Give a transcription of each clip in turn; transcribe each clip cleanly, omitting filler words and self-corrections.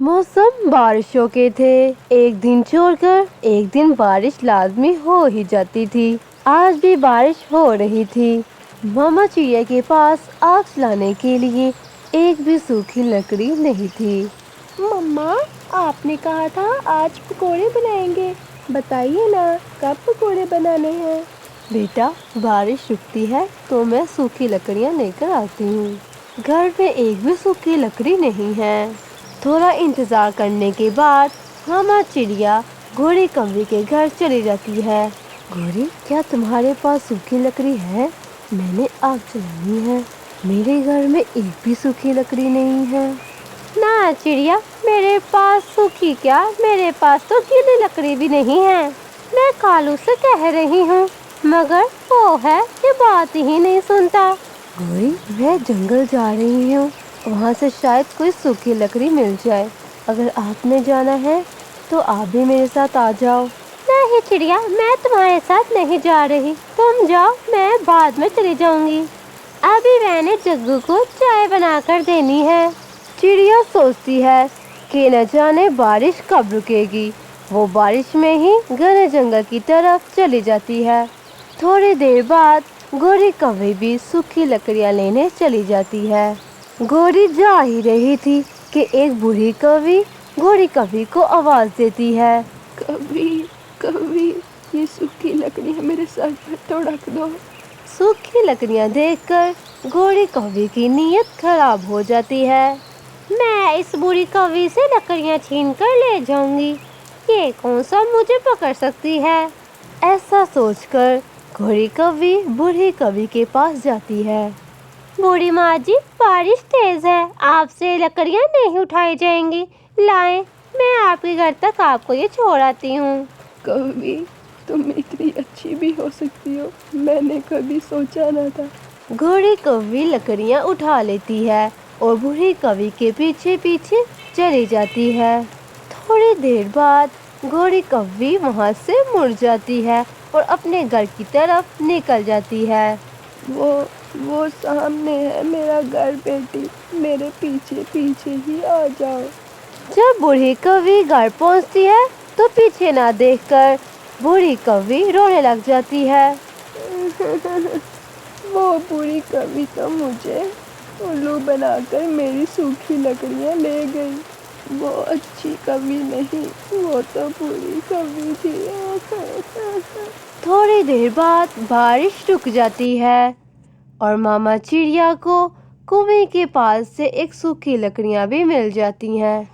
मौसम बारिशों के थे। एक दिन छोड़कर एक दिन बारिश लाजमी हो ही जाती थी। आज भी बारिश हो रही थी। मामा चिड़िया के पास आग जलाने के लिए एक भी सूखी लकड़ी नहीं थी। मम्मा, आपने कहा था आज पकोड़े बनाएंगे। बताइए ना, कब पकोड़े बनाने हैं? बेटा, बारिश रुकती है तो मैं सूखी लकड़ियाँ लेकर आती हूँ। घर में एक भी सूखी लकड़ी नहीं है। थोड़ा इंतजार करने के बाद मामा चिड़िया घोड़ी कौवे के घर चली जाती है। घोड़ी, क्या तुम्हारे पास सूखी लकड़ी है? मैंने आग जलानी है। मेरे घर में एक भी सूखी लकड़ी नहीं है। ना चिड़िया, मेरे पास सूखी क्या, मेरे पास तो गीली लकड़ी भी नहीं है। मैं कालू से कह रही हूँ, मगर वो है कि बात ही नहीं सुनता। घोड़ी, मैं जंगल जा रही हूँ, वहाँ से शायद कोई सूखी लकड़ी मिल जाए। अगर आपने जाना है तो आप भी मेरे साथ आ जाओ। नहीं चिड़िया, मैं तुम्हारे साथ नहीं जा रही। तुम जाओ, मैं बाद में चली जाऊंगी। अभी मैंने जग्गू को चाय बनाकर देनी है। चिड़िया सोचती है कि न जाने बारिश कब रुकेगी। वो बारिश में ही घने जंगल की तरफ चली जाती है। थोड़ी देर बाद घोड़ी कौवे भी सूखी लकड़ियाँ लेने चली जाती है। घोड़ी जा ही रही थी कि एक बूढ़ी कौवी घोड़ी कौवी को आवाज देती है। कभी कभी ये सूखी लकड़ियाँ मेरे सर पर तो रख दो। सूखी लकड़ियाँ देखकर घोड़ी कौवी की नीयत खराब हो जाती है। मैं इस बूढ़ी कौवी से लकड़ियाँ छीन कर ले जाऊंगी। ये कौन सा मुझे पकड़ सकती है? ऐसा सोचकर घोड़ी कौवी बूढ़ी कौवी के पास जाती है। बूढ़ी माँ जी, बारिश तेज है, आपसे लकड़ियाँ नहीं उठाई जाएंगी। लाएं, मैं आपके घर तक आपको ये छोड़ आती हूँ। कभी तुम इतनी अच्छी भी हो सकती हो, मैंने कभी सोचा न था। घोड़ी कौवी लकड़ियाँ उठा लेती है और बूढ़ी कौवी के पीछे पीछे चली जाती है। थोड़ी देर बाद घोड़ी कौवी वहाँ से मुड़ जाती है और अपने घर की तरफ निकल जाती है। वो सामने है मेरा घर बेटी, मेरे पीछे पीछे ही आ जाओ। जब बूढ़ी कौवी घर पहुँचती है तो पीछे ना देखकर बूढ़ी कौवी रोने लग जाती है। वो बूढ़ी कवि तो मुझे उल्लू बनाकर मेरी सूखी लकड़ियाँ ले गई। वो अच्छी कवि नहीं, वो तो बुरी कवि थी। थोड़ी देर बाद बारिश रुक जाती है और मामा चिड़िया को कुएं के पास से एक सूखी लकड़ियाँ भी मिल जाती हैं।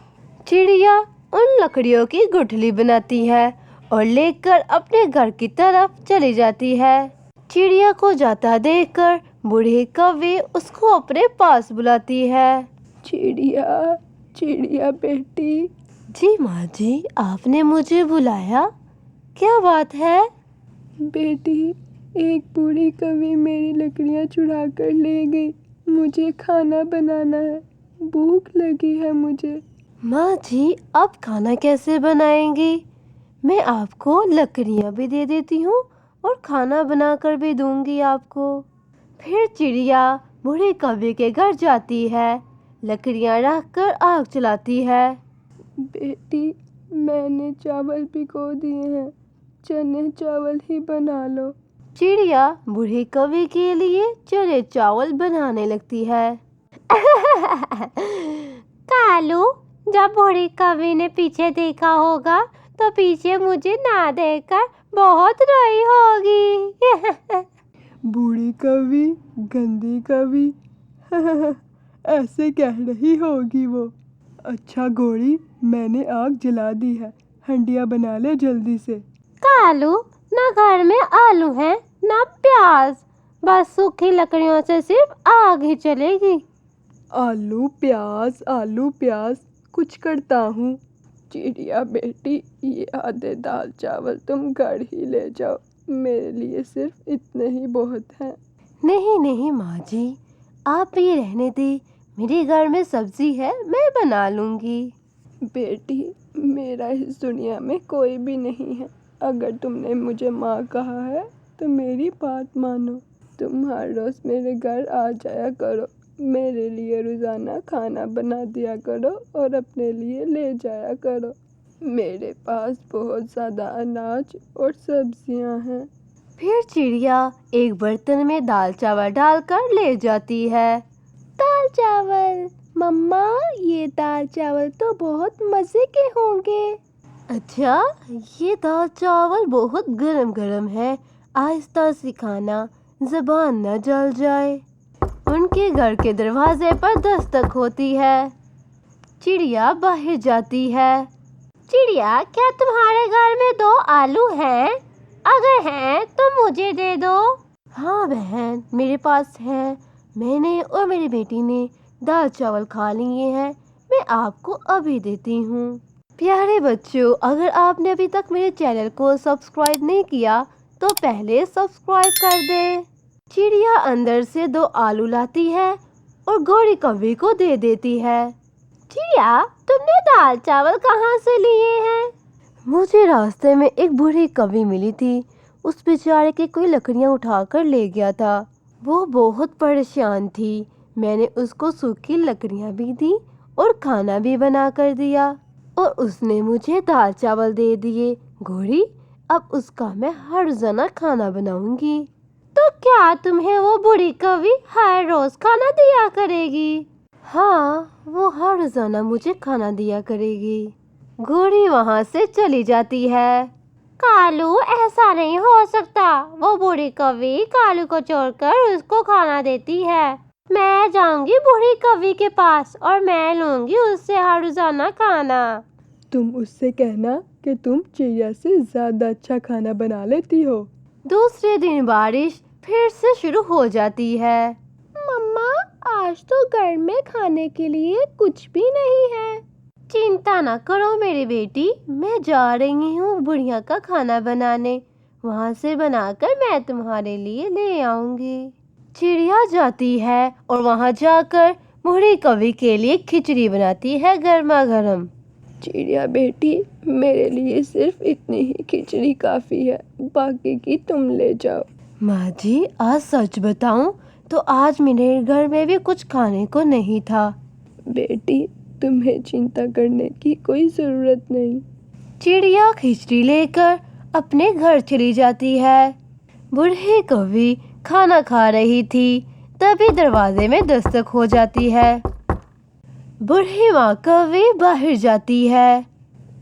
चिड़िया उन लकड़ियों की गुठली बनाती है और लेकर अपने घर की तरफ चली जाती है। चिड़िया को जाता देखकर बूढ़ी कौवी उसको अपने पास बुलाती है। चिड़िया, चिड़िया बेटी। जी माँ जी, आपने मुझे बुलाया, क्या बात है? बेटी, एक बूढ़ी कवि मेरी लकड़ियाँ चुरा कर ले गई। मुझे खाना बनाना है, भूख लगी है मुझे। माँ जी, आप खाना कैसे बनाएंगी? मैं आपको लकड़ियाँ भी दे देती हूँ और खाना बनाकर भी दूंगी आपको। फिर चिड़िया बूढ़ी कौवी के घर जाती है, लकड़ियाँ रखकर आग जलाती है। बेटी, मैंने चावल भिगो दिए हैं, चने चावल ही बना लो। चिड़िया बूढ़ी कौवी के लिए चने चावल बनाने लगती है। कालू, जब बूढ़ी कौवी ने पीछे देखा होगा तो पीछे मुझे ना देखकर बहुत रोई होगी। बूढ़ी कवि, गंदी कवि। ऐसे कह रही होगी वो। अच्छा घोड़ी, मैंने आग जला दी है, हंडिया बना ले जल्दी से। कालू, ना घर में आलू है ना प्याज, बस सूखी लकड़ियों से सिर्फ आग ही चलेगी। आलू प्याज कुछ करता हूँ। चिड़िया बेटी, ये आधे दाल चावल तुम घर ही ले जाओ, मेरे लिए सिर्फ इतने ही बहुत हैं। नहीं नहीं माँ जी, आप ये रहने दी, मेरे घर में सब्जी है, मैं बना लूँगी। बेटी, मेरा इस दुनिया में कोई भी नहीं है। अगर तुमने मुझे माँ कहा है तो मेरी बात मानो। तुम हर रोज मेरे घर आ जाया करो, میرے لیے روزانہ کھانا بنا دیا کرو اور اپنے لیے لے جایا کرو۔ میرے پاس بہت زیادہ اناج اور سبزیاں ہیں۔ پھر چڑیا ایک برتن میں دال چاول ڈال کر لے جاتی ہے۔ دال چاول، مما یہ دال چاول تو بہت مزے کے ہوں گے۔ اچھا، یہ دال چاول بہت گرم گرم ہے، آہستہ سے کھانا، زبان نہ جل جائے۔ ان کے گھر کے دروازے پر دستک ہوتی ہے۔ چڑیا باہر جاتی ہے۔ چڑیا، کیا تمہارے گھر میں 2 آلو ہیں؟ اگر ہیں تو مجھے دے دو۔ ہاں بہن، میرے پاس ہے، میں نے اور میری بیٹی نے دال چاول کھا لیے ہیں، میں آپ کو ابھی دیتی ہوں۔ پیارے بچوں، اگر آپ نے ابھی تک میرے چینل کو سبسکرائب نہیں کیا تو پہلے سبسکرائب کر دیں۔ چڑیا اندر سے 2 آلو لاتی ہے اور گوری کوی کو دے دیتی ہے۔ چڑیا، تم نے دال چاول کہاں سے لیے ہیں؟ مجھے راستے میں ایک بوڑھی کوی ملی تھی، اس بیچارے کی کوئی لکڑیاں اٹھا کر لے گیا تھا، وہ بہت پریشان تھی، میں نے اس کو سوکھی لکڑیاں بھی دی اور کھانا بھی بنا کر دیا اور اس نے مجھے دال چاول دے دیے۔ گوری، اب اس کا میں ہر روزانہ کھانا بناؤں گی۔ تو کیا تمہیں وہ بوڑھی کوی ہر روز کھانا دیا کرے گی؟ ہاں، وہ ہر روزانہ مجھے کھانا دیا کرے گی۔ گوری وہاں سے چلی جاتی ہے۔ کالو، ایسا نہیں ہو سکتا، وہ بوڑھی کوی کالو کو چھوڑ کر اس کو کھانا دیتی ہے۔ میں جاؤں گی بوڑھی کوی کے پاس اور میں لوں گی اس سے ہر روزانہ کھانا۔ تم اس سے کہنا کہ تم چڑیا سے زیادہ اچھا کھانا بنا لیتی ہو۔ دوسرے دن بارش پھر سے شروع ہو جاتی ہے۔ مما، آج تو گھر میں کھانے کے لیے کچھ بھی نہیں ہے۔ چنتا نہ کرو میری بیٹی، میں جا رہی ہوں بڑھیا کا کھانا بنانے، وہاں سے بنا کر میں تمہارے لیے لے آؤں گی۔ چڑیا جاتی ہے اور وہاں جا کر بوڑھی کوی کے لیے کھچڑی بناتی ہے گرما گرم۔ چڑیا بیٹی، میرے لیے صرف اتنی ہی کھچڑی کافی ہے، باقی کی تم لے جاؤ۔ ماں جی، آج سچ بتاؤں تو آج میرے گھر میں بھی کچھ کھانے کو نہیں تھا۔ بیٹی، تمہیں چنتا کرنے کی کوئی ضرورت نہیں۔ چڑیا کھچڑی لے کر اپنے گھر چلی جاتی ہے۔ بوڑھی کوی کھانا کھا رہی تھی، تبھی دروازے میں دستک ہو جاتی ہے۔ بوڑھی ماں کوی باہر جاتی ہے۔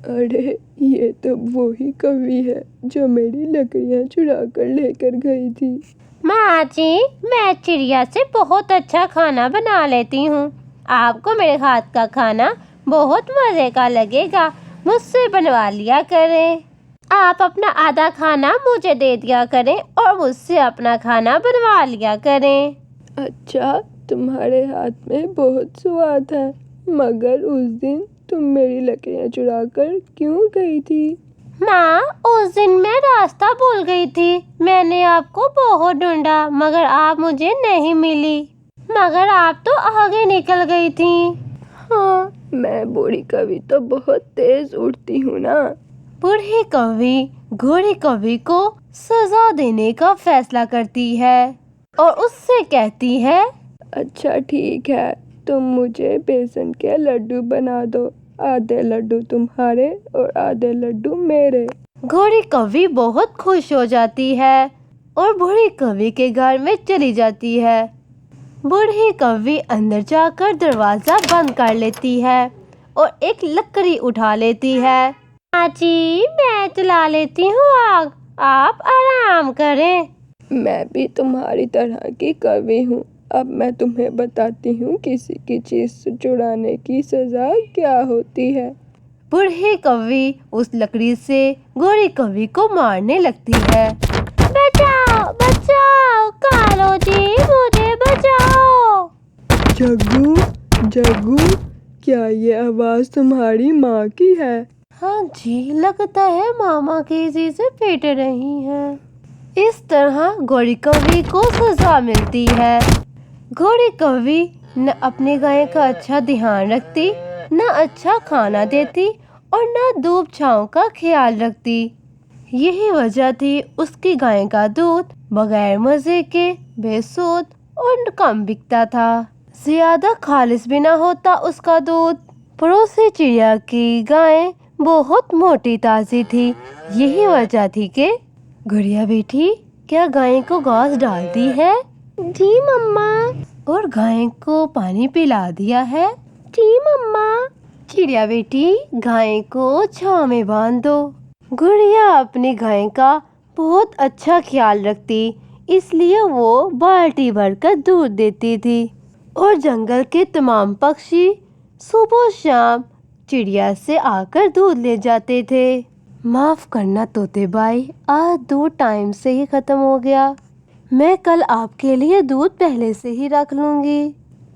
ارے، یہ تو وہی کوی ہے جو میری لکڑیاں چرا کر لے کر گئی تھی۔ ماں جی، میں چڑیا سے بہت اچھا کھانا بنا لیتی ہوں، آپ کو میرے ہاتھ کا کھانا بہت مزے کا لگے گا، مجھ سے بنوا لیا کریں۔ آپ اپنا آدھا کھانا مجھے دے دیا کریں اور مجھ سے اپنا کھانا بنوا لیا کریں۔ اچھا، تمہارے ہاتھ میں بہت سواد ہے، مگر اس دن تم میری لکڑیاں چرا کر کیوں گئی تھی؟ ماں، اس دن میں راستہ بھول گئی تھی، میں نے آپ کو بہت ڈھونڈا مگر آپ مجھے نہیں ملی، مگر آپ تو آگے نکل گئی تھی۔ ہاں، میں بوڑھی کوی تو بہت تیز اڑتی ہوں نا۔ بوڑھی کوی گوری کوی کو سزا دینے کا فیصلہ کرتی ہے اور اس سے کہتی ہے، اچھا ٹھیک ہے، تم مجھے بیسن کے لڈو بنا دو، آدھے لڈو تمہارے اور آدھے لڈو میرے۔ گوری کوی بہت خوش ہو جاتی ہے اور بوڑھی کوی کے گھر میں چلی جاتی ہے۔ بوڑھی کوی اندر جا کر دروازہ بند کر لیتی ہے اور ایک لکڑی اٹھا لیتی ہے۔ ماں جی، میں جلا لیتی ہوں آگ، آپ آرام کریں۔ میں بھی تمہاری طرح کی کوی ہوں، اب میں تمہیں بتاتی ہوں کسی کی چیز چرانے کی سزا کیا ہوتی ہے۔ بوڑھی کوی اس لکڑی سے گوری کوی کو مارنے لگتی ہے۔ بچاؤ بچاؤ، کالو جی مجھے بچاؤ۔ جگو، جگو، کیا یہ آواز تمہاری ماں کی ہے؟ ہاں جی، لگتا ہے ماما کسی سے پیٹ رہی ہیں۔ اس طرح گوری کوی کو سزا ملتی ہے۔ گوری کوی نہ اپنے گائے کا اچھا دھیان رکھتی، نہ اچھا کھانا دیتی اور نہ دھوپ چھاؤں کا خیال رکھتی، یہی وجہ تھی اس کی گائے کا دودھ بغیر مزے کے، بے سود اور کم بکتا تھا۔ ज्यादा खालिस भी ना होता उसका दूध। पड़ोसी चिड़िया की गाय बहुत मोटी ताजी थी। यही वजह थी कि गुड़िया बेटी क्या गाय को घास डाल दी है? जी मम्मा। और गाय को पानी पिला दिया है? जी मम्मा। चिड़िया बेटी गाय को छांव में बांध दो। गुड़िया अपनी गाय का बहुत अच्छा ख्याल रखती, इसलिए वो बाल्टी भरकर दूध देती थी और जंगल के तमाम पक्षी सुबह शाम चिड़िया से आकर दूध ले जाते थे। माफ करना तोते भाई, आज दूध टाइम से ही खत्म हो गया। मैं कल आपके लिए दूध पहले से ही रख लूंगी।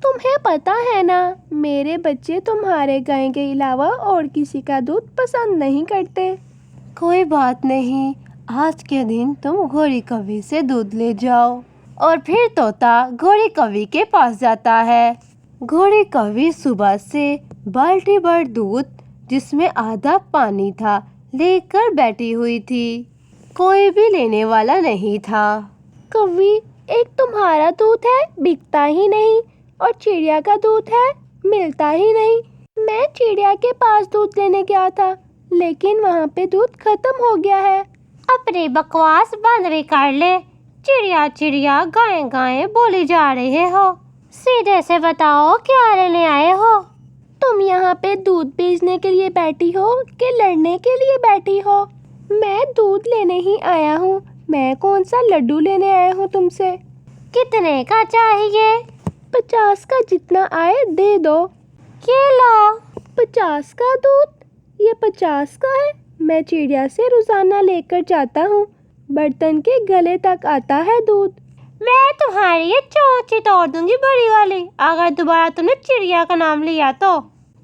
तुम्हें पता है ना, मेरे बच्चे तुम्हारे गाय के अलावा और किसी का दूध पसंद नहीं करते। कोई बात नहीं, आज के दिन तुम घोड़ी कवि से दूध ले जाओ। और फिर तोता घोड़ी कवि के पास जाता है। घोड़ी कवि सुबह से बाल्टी भर दूध, जिसमें आधा पानी था, लेकर बैठी हुई थी। कोई भी लेने वाला नहीं था। कवि, एक तुम्हारा दूध है, बिकता ही नहीं, और चिड़िया का दूध है, मिलता ही नहीं। मैं चिड़िया के पास दूध लेने गया था, लेकिन वहाँ पे दूध खत्म हो गया है। अपनी बकवास बंद भी कर ले। चिड़िया चिड़िया गाय गाय बोली जा रहे हो। सीधे से बताओ क्या लेने आए हो? तुम यहाँ पे दूध बेचने के लिए बैठी हो कि लड़ने के लिए बैठी हो? मैं दूध लेने ही आया हूँ। मैं कौन सा लड्डू लेने आया हूँ तुमसे। कितने का चाहिए? 50 का, जितना आए दे दो। ये लो। 50 का दूध? ये 50 का है? मैं चिड़िया से रोजाना लेकर जाता हूँ, बर्तन के गले तक आता है दूध। मैं तुम्हारी ये चोंची तोड़ दूंगी बड़ी वाली, अगर दोबारा तुमने चिड़िया का नाम लिया तो।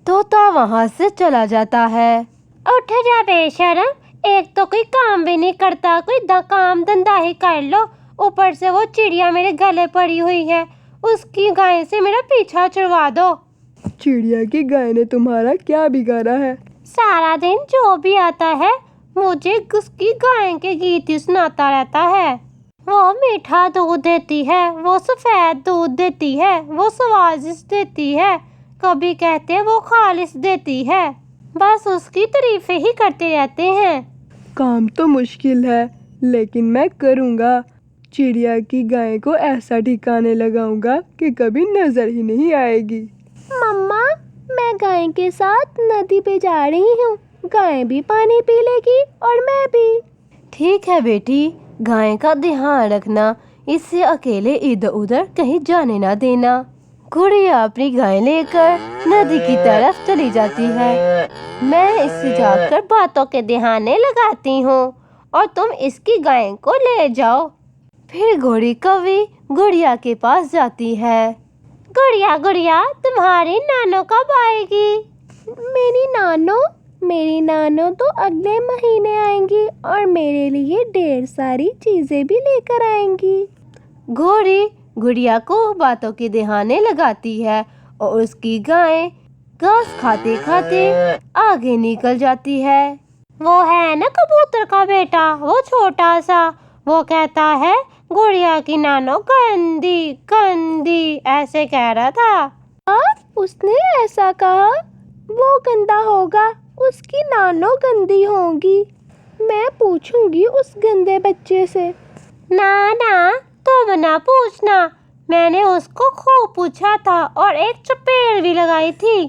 तोता वहाँ से चला जाता है। उठ जा बेशरम, एक तो कोई काम भी नहीं करता, कोई काम धंधा ही कर लो। ऊपर से वो चिड़िया मेरे गले पड़ी हुई है, उसकी गाय से मेरा पीछा छुड़वा दो। चिड़िया की गाय ने तुम्हारा क्या बिगाड़ा है? सारा दिन जो भी आता है मुझे उसकी गाय के गीत ही सुनाता रहता है। वो मीठा दूध देती है, वो सफेद दूध देती है, वो स्वादिष्ट देती है, कभी कहते वो खालिस देती है। बस उसकी तारीफें ही करते रहते हैं। काम तो मुश्किल है, लेकिन मैं करूँगा। चिड़िया की गाय को ऐसा ठिकाने लगाऊंगा कि कभी नजर ही नहीं आएगी। मम्मा, मैं गाय के साथ नदी पे जा रही हूँ। गाय भी पानी पी लेगी और मैं भी। ठीक है बेटी, गाय का ध्यान रखना, इसे अकेले इधर उधर कहीं जाने ना देना। गुड़िया अपनी गाय लेकर नदी की तरफ चली जाती है। मैं इससे जाकर बातों के बहाने लगाती हूँ और तुम इसकी गाय को ले जाओ। फिर घोड़ी कवि गुड़िया के पास जाती है। गुड़िया गुड़िया, तुम्हारी नानो कब आएगी? मेरी नानो तो अगले महीने आएंगी और मेरे लिए ढेर सारी चीजें भी लेकर आएंगी। घोड़ी गुड़िया को बातों के बहाने लगाती है और उसकी गाय घास खाते खाते आगे निकल जाती है। वो है ना कबूतर का बेटा, वो छोटा सा, वो कहता है गुड़िया की नानो गंदी गंदी, ऐसे कह रहा था। उसने ऐसा कहा? वो गंदा होगा, उसकी नानो गंदी होगी। मैं पूछूंगी उस गंदे बच्चे से। ना ना, तुम ना पूछना, मैंने उसको खूब पूछा था और एक चपेट भी लगाई थी।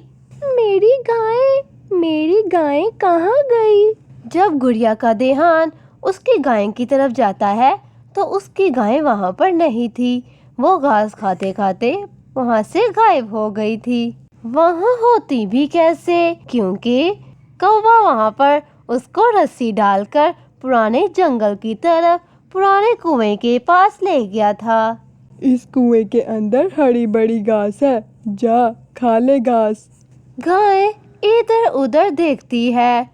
मेरी गाय कहाँ गई? जब गुड़िया का ध्यान उसकी गाय की तरफ जाता है तो उसकी गाय वहाँ पर नहीं थी। वो घास खाते खाते वहाँ से गायब हो गई थी। वहाँ होती भी कैसे, क्योंकि कौवा वहाँ पर उसको रस्सी डालकर पुराने जंगल की तरफ पुराने कुएं के पास ले गया था। इस कुएं के अंदर हरी बड़ी घास है, जा खा ले घास। गाय इधर उधर देखती है।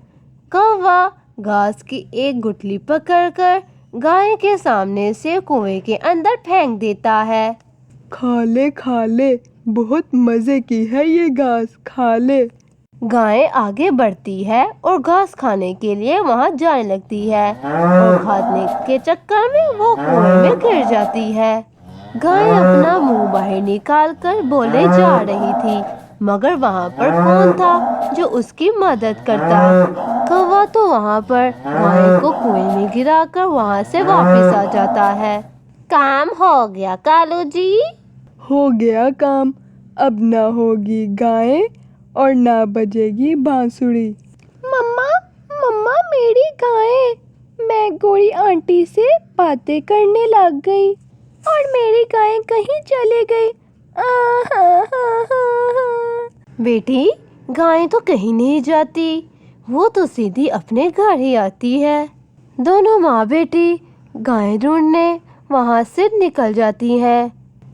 कौवा घास की एक गुठली पकड़कर गाय के सामने से कुएं के अंदर फेंक देता है। खा ले, बहुत मजे की है ये घास, खा ले। गाय आगे बढ़ती है और घास खाने के लिए वहां जाने लगती है और खाने के चक्कर में वो कुएं में गिर जाती है। गाय अपना मुंह बाहर निकाल कर बोले जा रही थी, मगर वहाँ पर कौन था जो उसकी मदद करता। कौवा तो वहाँ पर गाय को कुएं में गिराकर वहाँ से वापस आ जाता है। काम हो गया कालू जी। हो गया काम, अब ना होगी गायें और ना बजेगी बांसुरी। मम्मा मम्मा मेरी गायें। मैं गोरी आंटी से बातें करने लग गई और मेरी गायें कहीं चली गई। बेटी, गाय तो कहीं नहीं जाती, वो तो सीधी अपने घर ही आती है। दोनों माँ बेटी गाय ढूंढने वहाँ से निकल जाती हैं।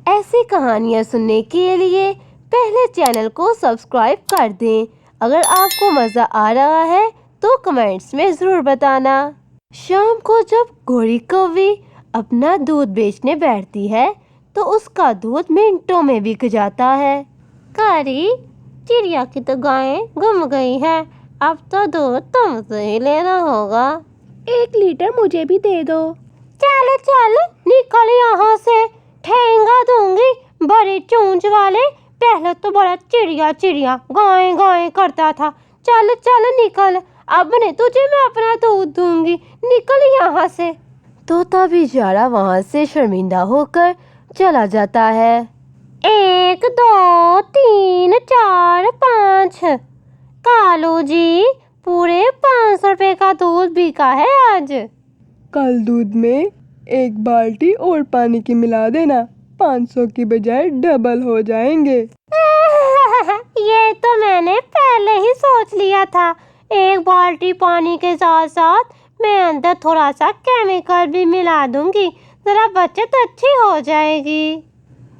ऐसी कहानियाँ सुनने के लिए पहले चैनल को सब्सक्राइब कर दें। अगर आपको मज़ा आ रहा है तो कमेंट्स में ज़रूर बताना। शाम को जब गोरी कौवी अपना दूध बेचने बैठती है तो उसका दूध मिनटों में बिक जाता है। कारी, चिड़िया की तो गायें गुम गई है, अब तो दूध तुमसे ही लेना होगा। 1 लीटर मुझे भी दे दो। चल चल निकल यहाँ से, ठेंगा दूंगी बड़े चोंच वाले। पहले तो बड़ा चिड़िया चिड़िया गाय गाय करता था। चल चल निकल, अब ने तुझे मैं अपना दूध दूंगी, निकल यहाँ से। तोता बेचारा वहाँ से शर्मिंदा होकर चला जाता है। 1 2 3 4 5। कालू जी, पूरे 500 रुपए का दूध बिका है आज। कल दूध में 1 बाल्टी और पानी की मिला देना, 500 की बजाय डबल हो जाएंगे। ये तो मैंने पहले ही सोच लिया था। 1 बाल्टी पानी के साथ साथ मैं अंदर थोड़ा सा केमिकल भी मिला दूंगी, जरा बचत अच्छी हो जाएगी।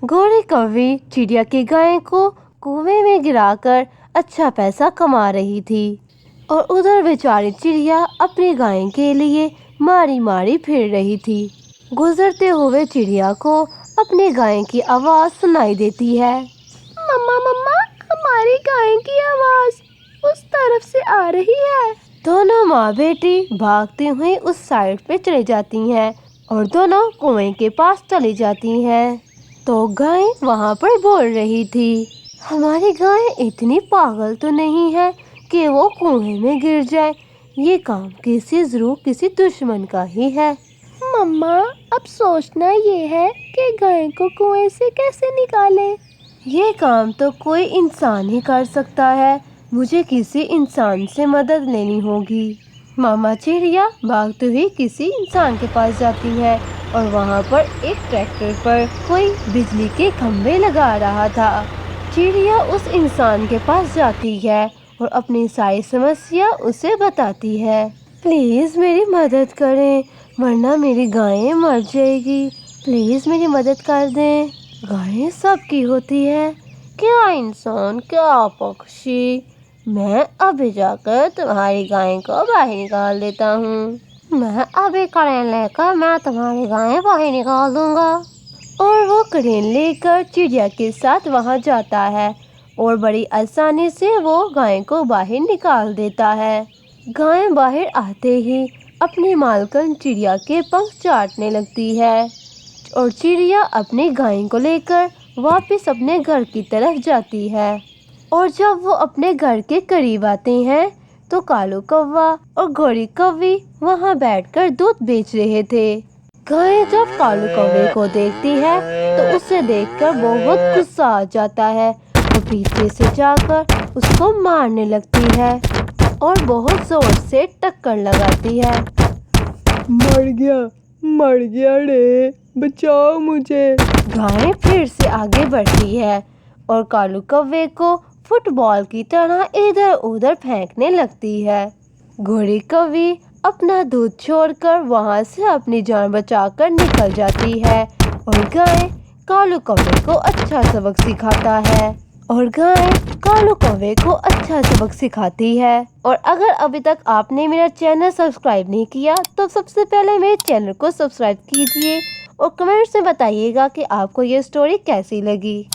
गोरी कौवी चिड़िया की गाय को कुएं में गिराकर अच्छा पैसा कमा रही थी और उधर बेचारी चिड़िया अपनी गाय के लिए मारी मारी फिर रही थी। गुजरते हुए चिड़िया को अपनी गाय की आवाज़ सुनाई देती है। मम्मा मम्मा, हमारी गाय की आवाज़ उस तरफ से आ रही है। दोनों माँ बेटी भागती हुई उस साइड पे चली जाती हैं और दोनों कुएं के पास चली जाती हैं। तो गाय वहाँ पर बोल रही थी, हमारी गाय इतनी पागल तो नहीं है कि वो कुएं में गिर जाए। ये काम किसी दुश्मन का ही है। मम्मा, अब सोचना ये है कि गाय को कुएं से कैसे निकालें। ये काम तो कोई इंसान ही कर सकता है, मुझे किसी इंसान से मदद लेनी होगी। मामा चिड़िया भागते हुए किसी इंसान के पास जाती है और वहाँ पर एक ट्रैक्टर पर कोई बिजली के खंभे लगा रहा था। चिड़िया उस इंसान के पास जाती है और अपनी सारी समस्या उसे बताती है। प्लीज़ मेरी मदद करें, वरना मेरी गायें मर जाएगी। प्लीज़ मेरी मदद कर दें। गायें सबकी होती है, क्या इंसान क्या पक्षी। मैं अभी जाकर तुम्हारी गाय को बाहर निकाल देता हूँ। मैं अभी करें लेकर मैं तुम्हारी गायें बाहर निकाल दूंगा। और वो करेन लेकर चिड़िया के साथ वहाँ जाता है और बड़ी आसानी से वो गाय को बाहर निकाल देता है। गाय बाहर आते ही अपनी मालकिन चिड़िया के पंख चाटने लगती है और चिड़िया अपनी गाय को लेकर वापस अपने घर की तरफ जाती है। और जब वो अपने घर के करीब आते हैं तो कालू कौवा और गोरी कौवी वहाँ बैठकर दूध बेच रहे थे। गाय जब कालू कौवे को देखती है तो उसे देखकर बहुत गुस्सा आ जाता है। वो पीछे से जाकर उसको मारने लगती है और बहुत जोर से टक्कर लगाती है। मर गया रे, बचाओ मुझे। गाय फिर से आगे बढ़ती है और कालू कौवे को फुटबॉल की तरह इधर उधर फेंकने लगती है। गोरी कौवी अपना दूध छोड़कर वहाँ से अपनी जान बचाकर निकल जाती है और गाय कालू कौवे को अच्छा सबक सिखाती है। और अगर अभी तक आपने मेरा चैनल सब्सक्राइब नहीं किया तो सबसे पहले मेरे चैनल को सब्सक्राइब कीजिए और कमेंट्स में बताइएगा कि आपको ये स्टोरी कैसी लगी।